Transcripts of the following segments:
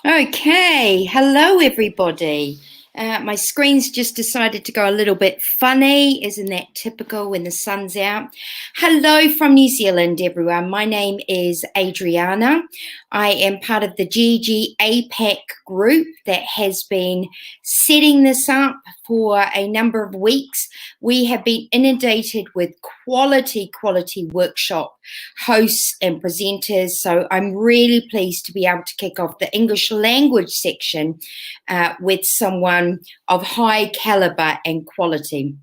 Okay, hello everybody. My screen's just decided to go a little bit funny. Isn't that typical when the sun's out? Hello from New Zealand, everyone. My name is Adriana. I am part of the GG APAC group that has been setting this up for a number of weeks. We have been inundated with quality workshop hosts and presenters. So I'm really pleased to be able to kick off the English language section with someone of high caliber and quality.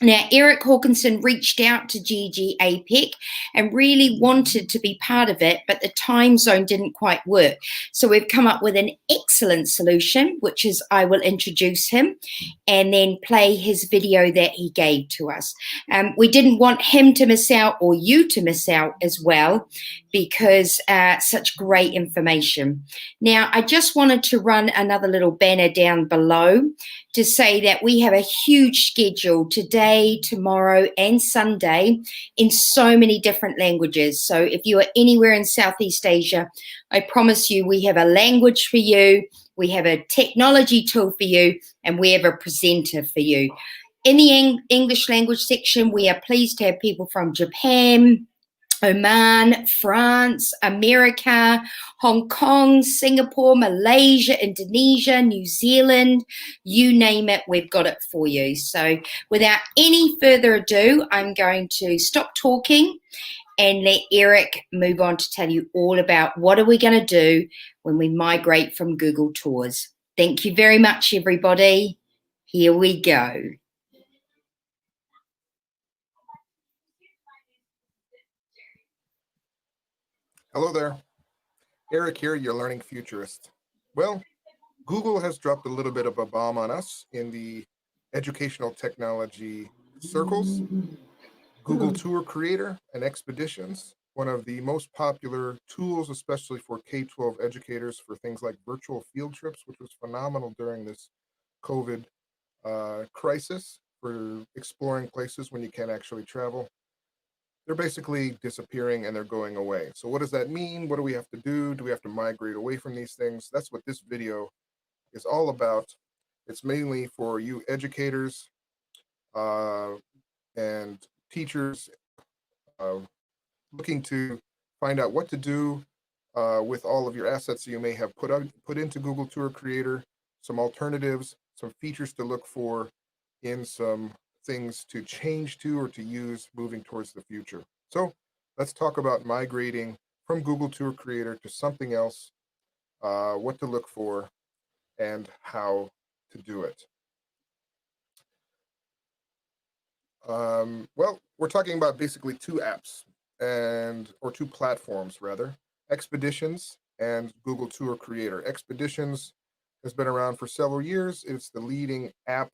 Now, Eric Hawkinson reached out to GG APEC and really wanted to be part of it, but the time zone didn't quite work. So we've come up with an excellent solution, which is I will introduce him and then play his video that he gave to us. We didn't want him to miss out or you to miss out as well, because such great information. Now, I just wanted to run another little banner down below to say that we have a huge schedule today, tomorrow, and Sunday in so many different languages. So if you are anywhere in Southeast Asia, I promise you we have a language for you, we have a technology tool for you, and we have a presenter for you. In the English language section, we are pleased to have people from Japan, Oman, France, America, Hong Kong, Singapore, Malaysia, Indonesia, New Zealand, you name it, we've got it for you. So without any further ado, I'm going to stop talking and let Eric move on to tell you all about what are we going to do when we migrate from Google Tours. Thank you very much, everybody. Here we go. Hello there, Eric here, your learning futurist. Well, Google has dropped a little bit of a bomb on us in the educational technology circles. Google Tour Creator and Expeditions, one of the most popular tools, especially for K-12 educators for things like virtual field trips, which was phenomenal during this COVID crisis for exploring places when you can't actually travel. They're basically disappearing and they're going away. So what does that mean? What do we have to do? Do we have to migrate away from these things? That's what this video is all about. It's mainly for you educators and teachers looking to find out what to do with all of your assets that you may have put into Google Tour Creator, some alternatives, some features to look for in some things to change to or to use moving towards the future. So let's talk about migrating from Google Tour Creator to something else, what to look for, and how to do it. Well, we're talking about basically two apps or two platforms rather, Expeditions and Google Tour Creator. Expeditions has been around for several years. It's the leading app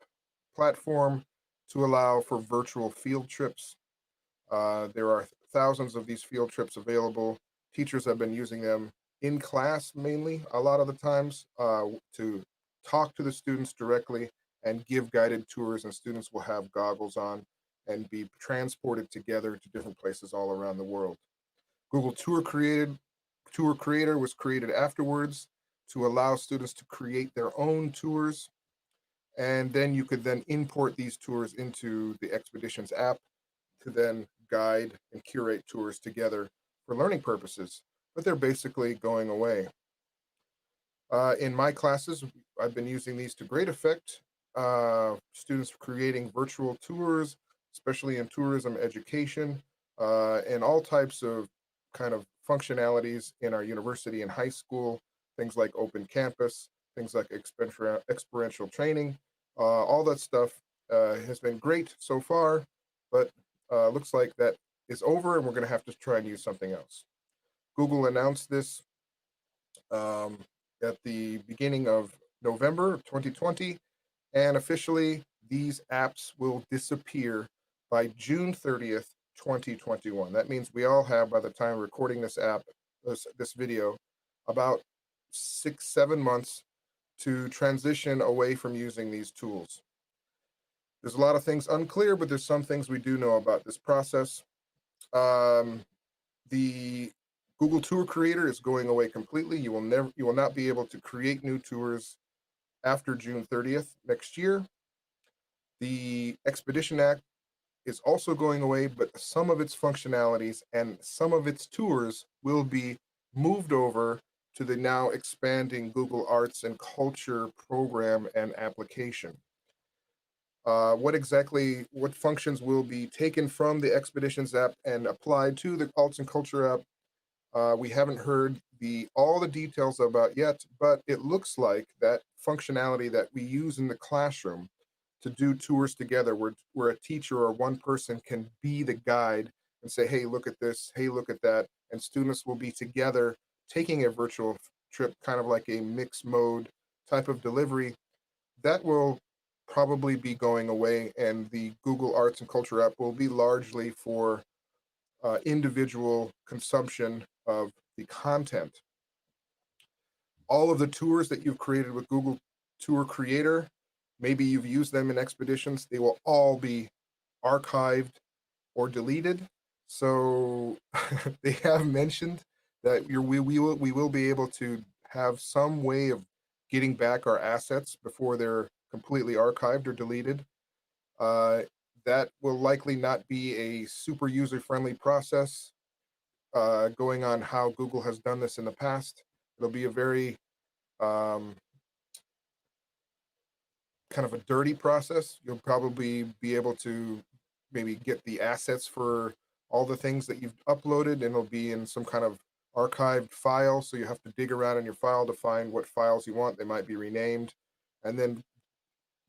platform to allow for virtual field trips. There are thousands of these field trips available. Teachers have been using them in class mainly, a lot of the times, to talk to the students directly and give guided tours, and students will have goggles on and be transported together to different places all around the world. Google Tour Creator was created afterwards to allow students to create their own tours. And then you could then import these tours into the Expeditions app to then guide and curate tours together for learning purposes, but they're basically going away. In my classes, I've been using these to great effect. Students creating virtual tours, especially in tourism education, and all types of kind of functionalities in our university and high school, things like open campus, things like experiential training, all that stuff has been great so far, but looks like that is over and we're going to have to try and use something else. Google announced this at the beginning of November 2020, and officially these apps will disappear by June 30th, 2021. That means we all have, by the time recording this video, about 6-7 months to transition away from using these tools. There's a lot of things unclear, but there's some things we do know about this process. The Google Tour Creator is going away completely. You will not be able to create new tours after June 30th next year. The Expedition Act is also going away, but some of its functionalities and some of its tours will be moved over to the now expanding Google Arts and Culture program and application. What functions will be taken from the Expeditions app and applied to the Arts and Culture app? We haven't heard all the details about yet, but it looks like that functionality that we use in the classroom to do tours together, where a teacher or one person can be the guide and say, "Hey, look at this. Hey, look at that," and students will be together taking a virtual trip, kind of like a mixed mode type of delivery. That will probably be going away, and the Google Arts and Culture app will be largely for individual consumption of the content. All of the tours that you've created with Google Tour Creator, maybe you've used them in expeditions, they will all be archived or deleted. So they have mentioned that we will be able to have some way of getting back our assets before they're completely archived or deleted. Uh, that will likely not be a super user friendly process, going on how Google has done this in the past. It'll be a very um, kind of a dirty process. You'll probably be able to maybe get the assets for all the things that you've uploaded, and it'll be in some kind of archived file. So you have to dig around in your file to find what files you want. They might be renamed, and then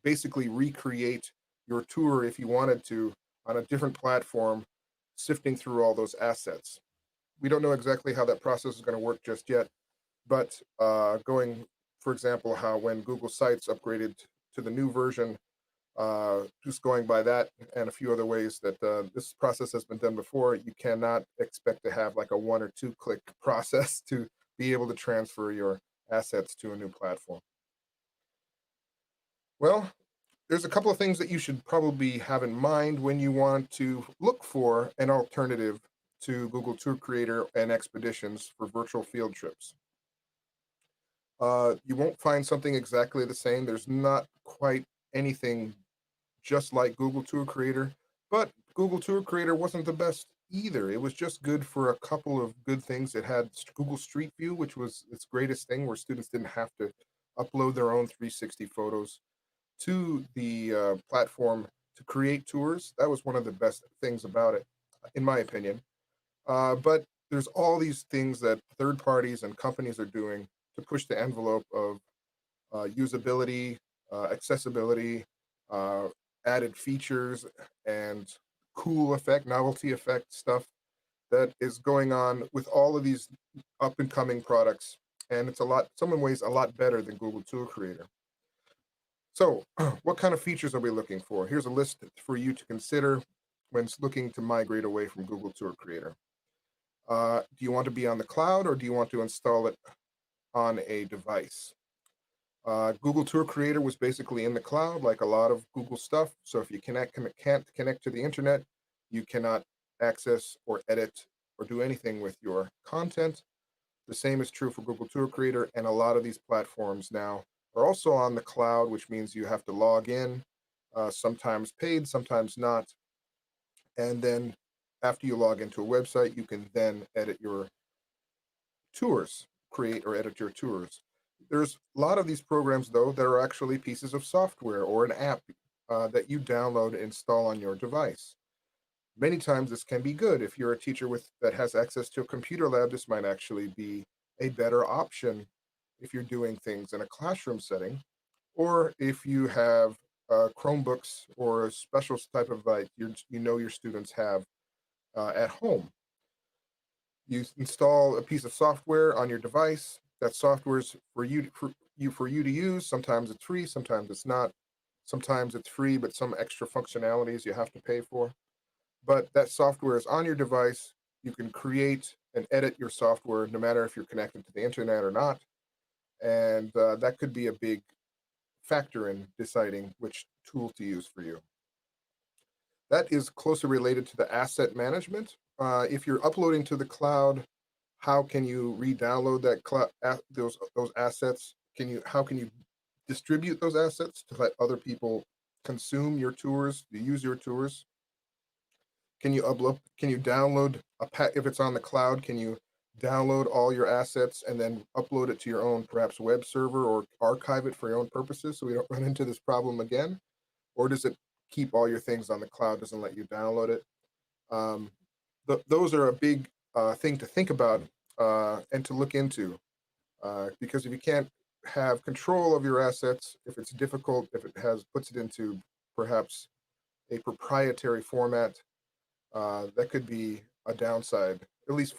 basically recreate your tour if you wanted to on a different platform, sifting through all those assets. We don't know exactly how that process is going to work just yet, but going, for example, how when Google Sites upgraded to the new version, just going by that and a few other ways that this process has been done before, you cannot expect to have like a 1 or 2 click process to be able to transfer your assets to a new platform. Well, there's a couple of things that you should probably have in mind when you want to look for an alternative to Google Tour Creator and Expeditions for virtual field trips. You won't find something exactly the same. There's not quite anything just like Google Tour Creator, but Google Tour Creator wasn't the best either. It was just good for a couple of good things. It had Google Street View, which was its greatest thing, where students didn't have to upload their own 360 photos to the platform to create tours. That was one of the best things about it, in my opinion. But there's all these things that third parties and companies are doing to push the envelope of usability, accessibility, uh, added features, and cool effect, novelty effect stuff that is going on with all of these up and coming products. And it's some ways, a lot better than Google Tour Creator. So, what kind of features are we looking for? Here's a list for you to consider when looking to migrate away from Google Tour Creator. Do you want to be on the cloud, or do you want to install it on a device? Google Tour Creator was basically in the cloud, like a lot of Google stuff. So if you can't connect to the internet, you cannot access or edit or do anything with your content. The same is true for Google Tour Creator, and a lot of these platforms now are also on the cloud, which means you have to log in, sometimes paid, sometimes not. And then after you log into a website, you can then edit your tours, create or edit your tours. There's a lot of these programs, though, that are actually pieces of software or an app that you download and install on your device. Many times this can be good. If you're a teacher that has access to a computer lab, this might actually be a better option if you're doing things in a classroom setting, or if you have Chromebooks or a special type of your students have at home. You install a piece of software on your device. That software is for you to use. Sometimes it's free, sometimes it's not. Sometimes it's free, but some extra functionalities you have to pay for. But that software is on your device. You can create and edit your software no matter if you're connected to the internet or not. And that could be a big factor in deciding which tool to use for you. That is closely related to the asset management. If you're uploading to the cloud, How can you re-download those assets? How can you distribute those assets to let other people consume your tours, to use your tours? Can you upload? Can you download a pack if it's on the cloud? Can you download all your assets and then upload it to your own perhaps web server or archive it for your own purposes so we don't run into this problem again? Or does it keep all your things on the cloud, doesn't let you download it? Um, those are a big thing to think about and to look into because if you can't have control of your assets, if it's difficult, if it has puts it into perhaps a proprietary format, that could be a downside, at least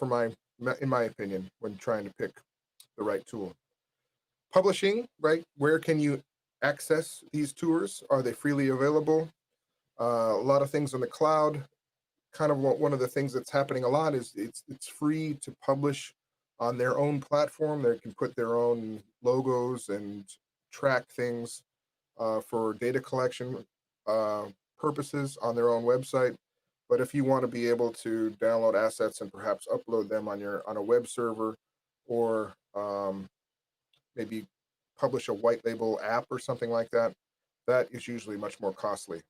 in my opinion, when trying to pick the right tool. Publishing, right? Where can you access these tours? Are they freely available? A lot of things on the cloud. Kind of one of the things that's happening a lot is it's free to publish on their own platform. They can put their own logos and track things for data collection uh, purposes on their own website. But if you want to be able to download assets and perhaps upload them on a web server, or maybe publish a white label app or something like that, that is usually much more costly.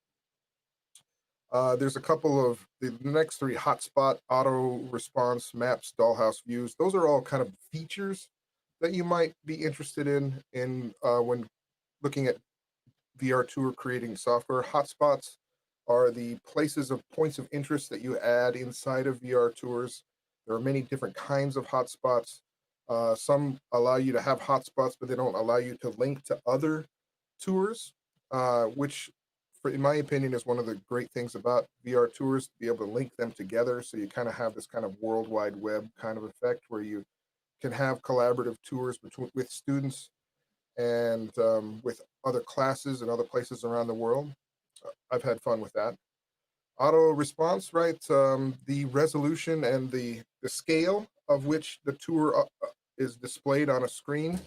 There's a couple of the next three: hotspot, auto response, maps, dollhouse views. Those are all kind of features that you might be interested in when looking at VR tour creating software. Hotspots are the places of points of interest that you add inside of VR tours. There are many different kinds of hotspots. Some allow you to have hotspots, but they don't allow you to link to other tours, which, in my opinion, is one of the great things about VR tours, to be able to link them together. So you kind of have this kind of world wide web kind of effect where you can have collaborative tours with students and with other classes and other places around the world. I've had fun with that. Auto response, right? The resolution and the scale of which the tour is displayed on a screen.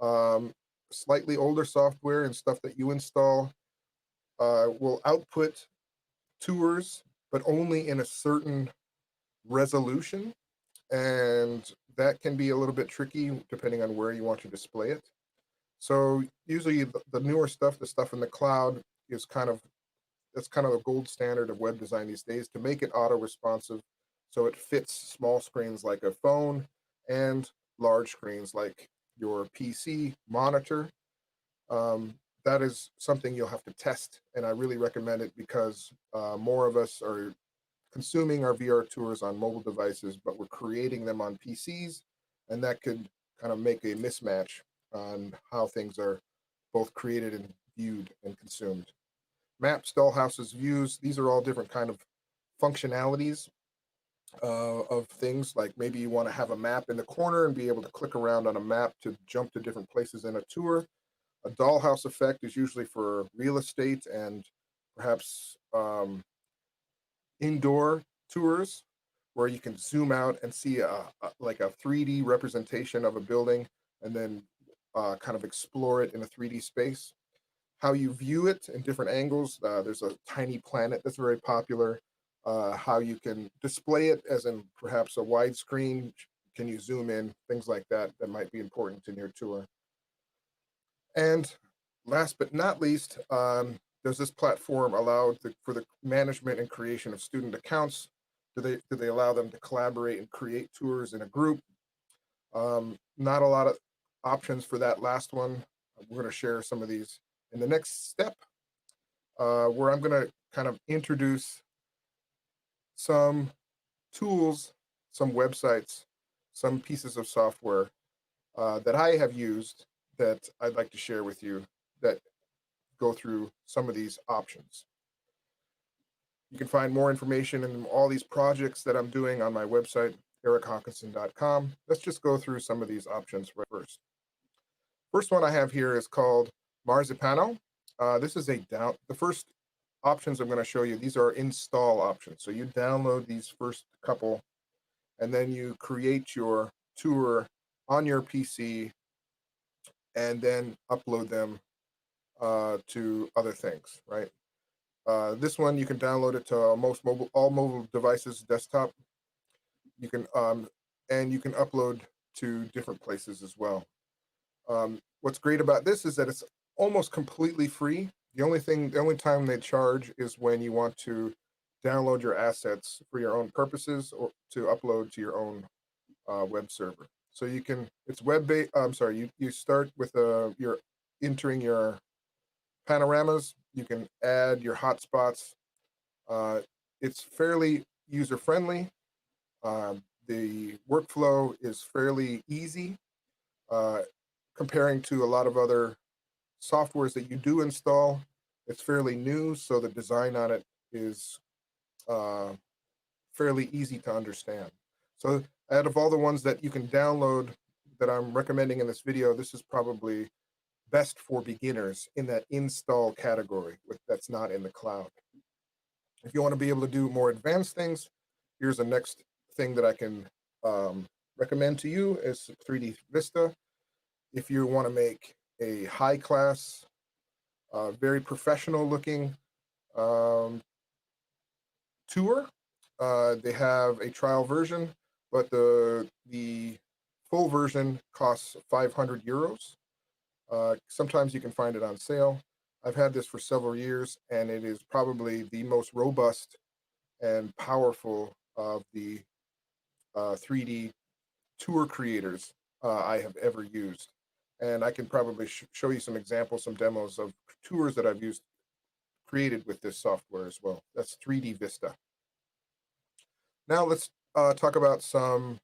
Um, Slightly older software and stuff that you install will output tours, but only in a certain resolution. And that can be a little bit tricky depending on where you want to display it. So usually the newer stuff, the stuff in the cloud, is that's kind of a gold standard of web design these days to make it auto responsive, so it fits small screens like a phone and large screens like your PC monitor. That is something you'll have to test, and I really recommend it because more of us are consuming our VR tours on mobile devices, but we're creating them on PCs, and that could kind of make a mismatch on how things are both created and viewed and consumed. Maps, dollhouses, views, these are all different kind of functionalities of things. Like maybe you want to have a map in the corner and be able to click around on a map to jump to different places in a tour. A dollhouse effect is usually for real estate and perhaps indoor tours where you can zoom out and see like a 3D representation of a building and then kind of explore it in a 3D space. How you view it in different angles. There's a tiny planet that's very popular. How you can display it as in perhaps a widescreen. Can you zoom in? Things like that that might be important in your tour. And last but not least, does this platform allow for the management and creation of student accounts? Do they allow them to collaborate and create tours in a group? Not a lot of options for that last one. We're going to share some of these in the next step, where I'm going to kind of introduce some tools, some websites, some pieces of software that I have used that I'd like to share with you that go through some of these options. You can find more information in all these projects that I'm doing on my website, erichawkinson.com. Let's just go through some of these options first. First one I have here is called Marzipano. This is the first options I'm going to show you. These are install options. So you download these first couple, and then you create your tour on your PC and then upload them to other things, right? This one you can download it to all mobile devices, desktop. You can and you can upload to different places as well. What's great about this is that it's almost completely free. The only time they charge is when you want to download your assets for your own purposes or to upload to your own web server. So you can, it's web based. I'm sorry, you start with you're entering your panoramas. You can add your hotspots. Uh, it's fairly user friendly. The workflow is fairly easy uh, comparing to a lot of other softwares that you do install. It's fairly new, so the design on it is uh, fairly easy to understand. So out of all the ones that you can download that I'm recommending in this video, this is probably best for beginners in that install category that's not in the cloud. If you want to be able to do more advanced things, here's the next thing that I can um, recommend to you is 3D Vista. If you want to make a high class, very professional looking um, tour, they have a trial version, but the full version costs 500 euros. Sometimes you can find it on sale. I've had this for several years, and it is probably the most robust and powerful of the 3D tour creators I have ever used. And I can probably show you some examples, some demos of tours that I've used created with this software as well. That's 3D Vista. Now let's talk about some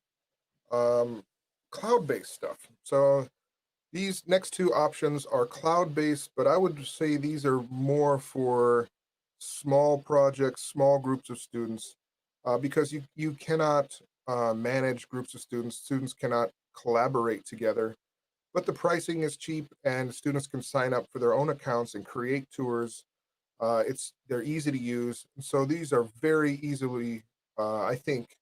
um, cloud-based stuff. So these next two options are cloud-based, but I would say these are more for small projects, small groups of students, because you cannot manage groups of students. Students cannot collaborate together, but the pricing is cheap, and students can sign up for their own accounts and create tours. They're easy to use, so these are very easily, I think,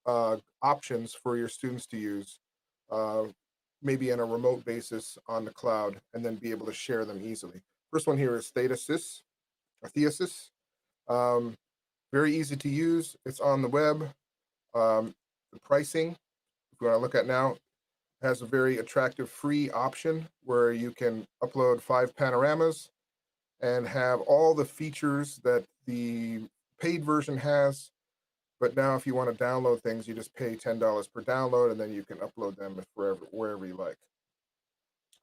options for your students to use, uh, maybe on a remote basis on the cloud, and then be able to share them easily. First one here is Theasis, or Theasis. Um, Very easy to use. It's on the web. The pricing, if you want to look at now, has a very attractive free option where you can upload 5 panoramas and have all the features that the paid version has. But now, if you want to download things, you just pay $10 per download, and then you can upload them wherever you like.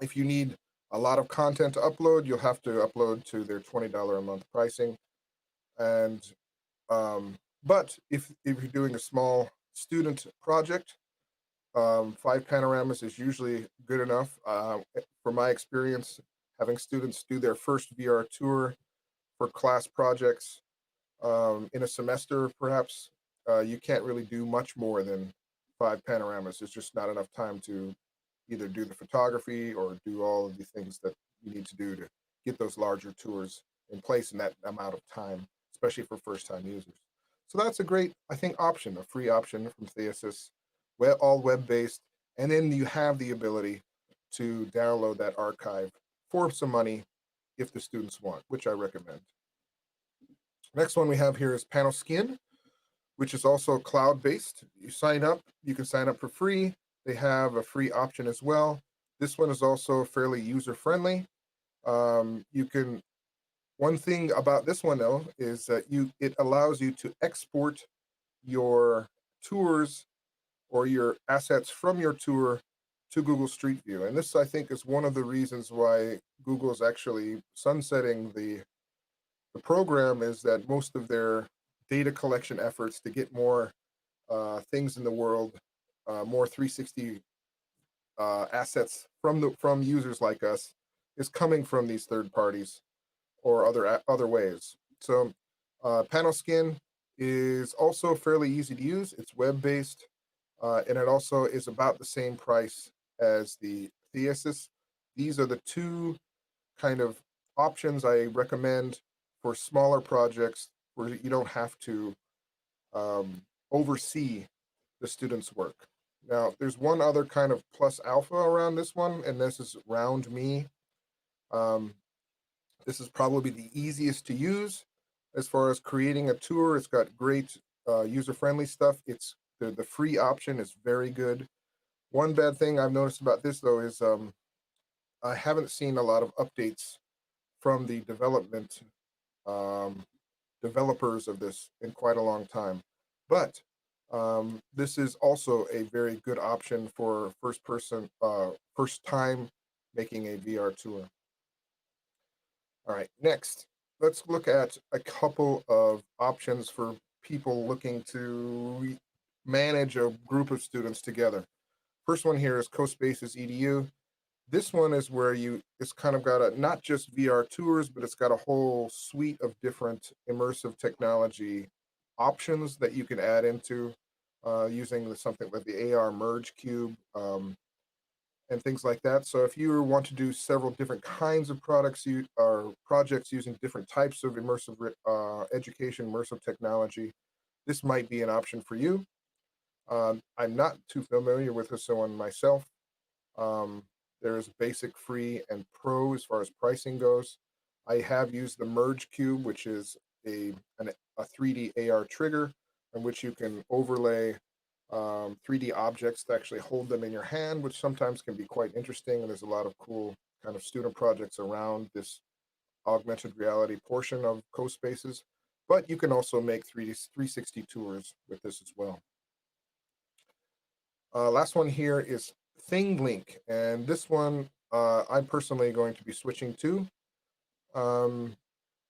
If you need a lot of content to upload, you'll have to upload to their $20 a month pricing. And but if you're doing a small student project, 5 panoramas is usually good enough. From my experience, having students do their first VR tour for class projects in a semester, perhaps, you can't really do much more than 5 panoramas. There's just not enough time to either do the photography or do all of the things that you need to do to get those larger tours in place in that amount of time, especially for first-time users. So that's a great, I think, option, a free option from Theasis, all web-based, and then you have the ability to download that archive for some money if the students want, which I recommend. Next one we have here is Panoskin, which is also cloud-based. You can sign up for free. They have a free option as well. This one is also fairly user-friendly. You can, one thing about this one though, is that it allows you to export your tours or your assets from your tour to Google Street View. And this, I think, is one of the reasons why Google is actually sunsetting the program, is that most of their data collection efforts to get more things in the world, more 360 assets from users like us, is coming from these third parties or other ways. So Panoskin is also fairly easy to use. It's web-based, and it also is about the same price as the Theasis. These are the two kind of options I recommend for smaller projects where you don't have to oversee the students' work. Now, there's one other kind of plus alpha around this one, and this is Round Me. Um, this is probably the easiest to use as far as creating a tour. It's got great user-friendly stuff. It's The free option is very good. One bad thing I've noticed about this though is I haven't seen a lot of updates from the um, developers of this in quite a long time. But this is also a very good option for first time making a VR tour. All right, next, let's look at a couple of options for people looking to manage a group of students together. First one here is CoSpaces EDU. This one is where it's kind of got a not just VR tours, but it's got a whole suite of different immersive technology options that you can add into using something like the AR Merge Cube and things like that. So if you want to do several different kinds of products or projects using different types of immersive education, immersive technology, this might be an option for you. I'm not too familiar with this one myself. Um, there's basic, free, and pro as far as pricing goes. I have used the Merge Cube, which is a 3D AR trigger in which you can overlay 3D objects to actually hold them in your hand, which sometimes can be quite interesting. And there's a lot of cool kind of student projects around this augmented reality portion of CoSpaces. But you can also make 360 tours with this as well. Last one here is ThingLink, and this one I'm personally going to be switching to. Um,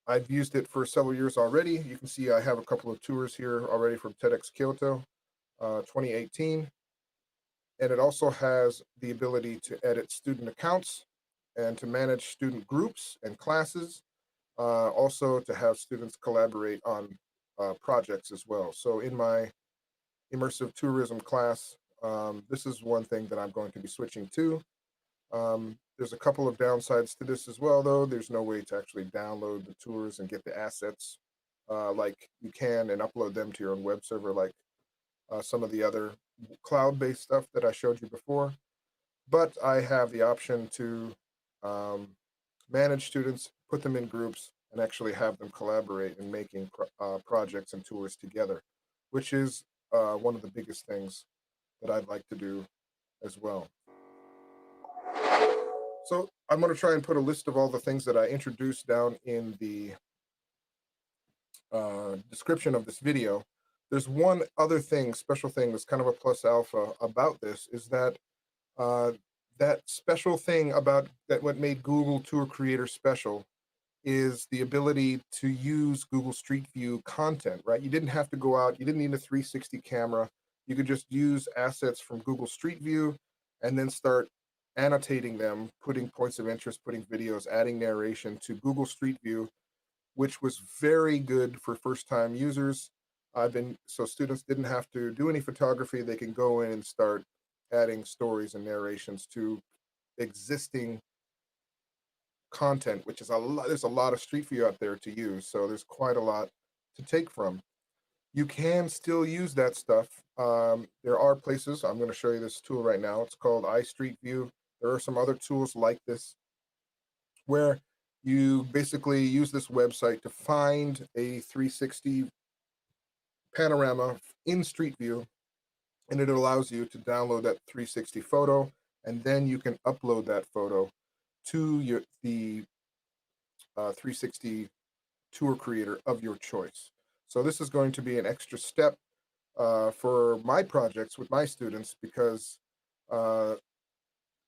I've used it for several years already. You can see I have a couple of tours here already from TEDx Kyoto 2018, and it also has the ability to edit student accounts and to manage student groups and classes, also to have students collaborate on projects as well. So in my immersive tourism class, this is one thing that I'm going to be switching to. There's a couple of downsides to this as well, though. There's no way to actually download the tours and get the assets like you can and upload them to your own web server, like some of the other cloud-based stuff that I showed you before. But I have the option to um, manage students, put them in groups, and actually have them collaborate in making projects and tours together, which is one of the biggest things that I'd like to do as well. So I'm going to try and put a list of all the things that I introduced down in the description of this video. There's one other thing, special thing that's kind of a plus alpha about this is that that special thing about that what made Google Tour Creator special is the ability to use Google Street View content, right? You didn't have to go out, you didn't need a 360 camera. You could just use assets from Google Street View and then start annotating them, putting points of interest, putting videos, adding narration to Google Street View, which was very good for first-time users. So students didn't have to do any photography. They can go in and start adding stories and narrations to existing content, which is a lot. There's a lot of Street View out there to use, so there's quite a lot to take from. You can still use that stuff. There are places. I'm going to show you this tool right now. It's called iStreet View. There are some other tools like this where you basically use this website to find a 360 panorama in Street View, and it allows you to download that 360 photo, and then you can upload that photo to the 360 tour creator of your choice. So this is going to be an extra step for my projects with my students because uh,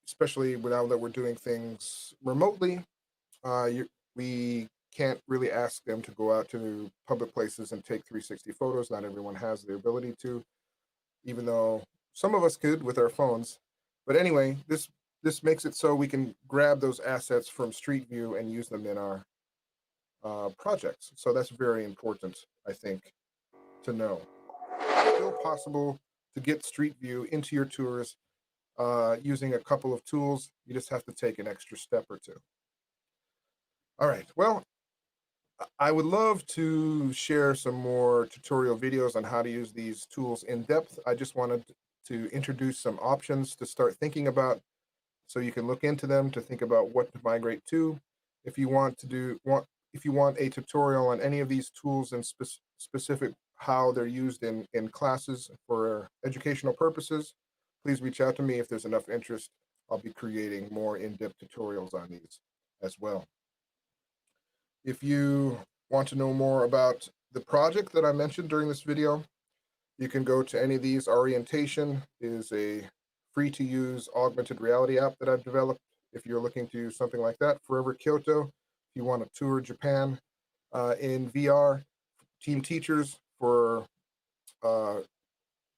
especially now that we're doing things remotely, we can't really ask them to go out to public places and take 360 photos. Not everyone has the ability to, even though some of us could with our phones. But anyway, this makes it so we can grab those assets from Street View and use them in our projects. So that's very important, I think, to know. It's still possible to get Street View into your tours using a couple of tools. You just have to take an extra step or two. All right. Well, I would love to share some more tutorial videos on how to use these tools in depth. I just wanted to introduce some options to start thinking about so you can look into them to think about what to migrate to. If you want to if you want a tutorial on any of these tools in specific how they're used in classes for educational purposes, please reach out to me. If there's enough interest, I'll be creating more in-depth tutorials on these as well. If you want to know more about the project that I mentioned during this video, you can go to any of these. Orientation is a free-to-use augmented reality app that I've developed. If you're looking to use something like that, Forever Kyoto, if you want to tour Japan in VR, Team Teachers for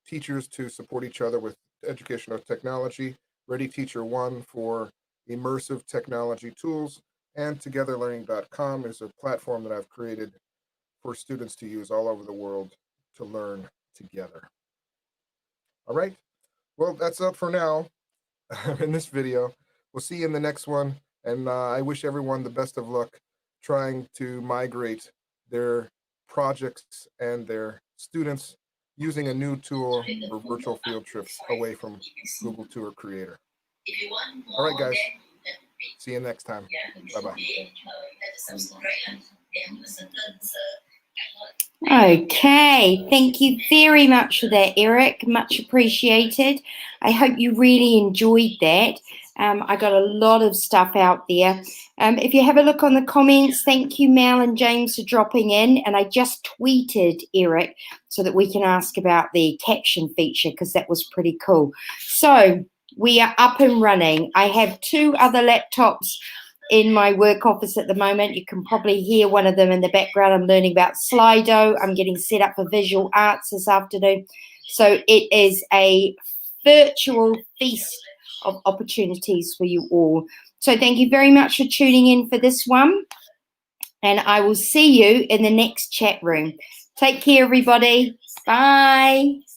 teachers to support each other with educational technology, Ready Teacher One for immersive technology tools, and togetherlearning.com is a platform that I've created for students to use all over the world to learn together. All right, well, that's up for now in this video. We'll see you in the next one, and I wish everyone the best of luck trying to migrate their projects and their students using a new tool for virtual field trips away from Google Tour Creator. All right, guys. See you next time. Bye-bye. Okay, thank you very much for that, Eric. Much appreciated. I hope you really enjoyed that. I got a lot of stuff out there. If you have a look on the comments, thank you, Mel and James, for dropping in. And I just tweeted Eric so that we can ask about the caption feature because that was pretty cool. So we are up and running. I have 2 other laptops in my work office at the moment. You can probably hear one of them in the background. I'm learning about Slido. I'm getting set up for visual arts this afternoon. So it is a virtual feast of opportunities for you all. So thank you very much for tuning in for this one. And I will see you in the next chat room. Take care, everybody. Bye.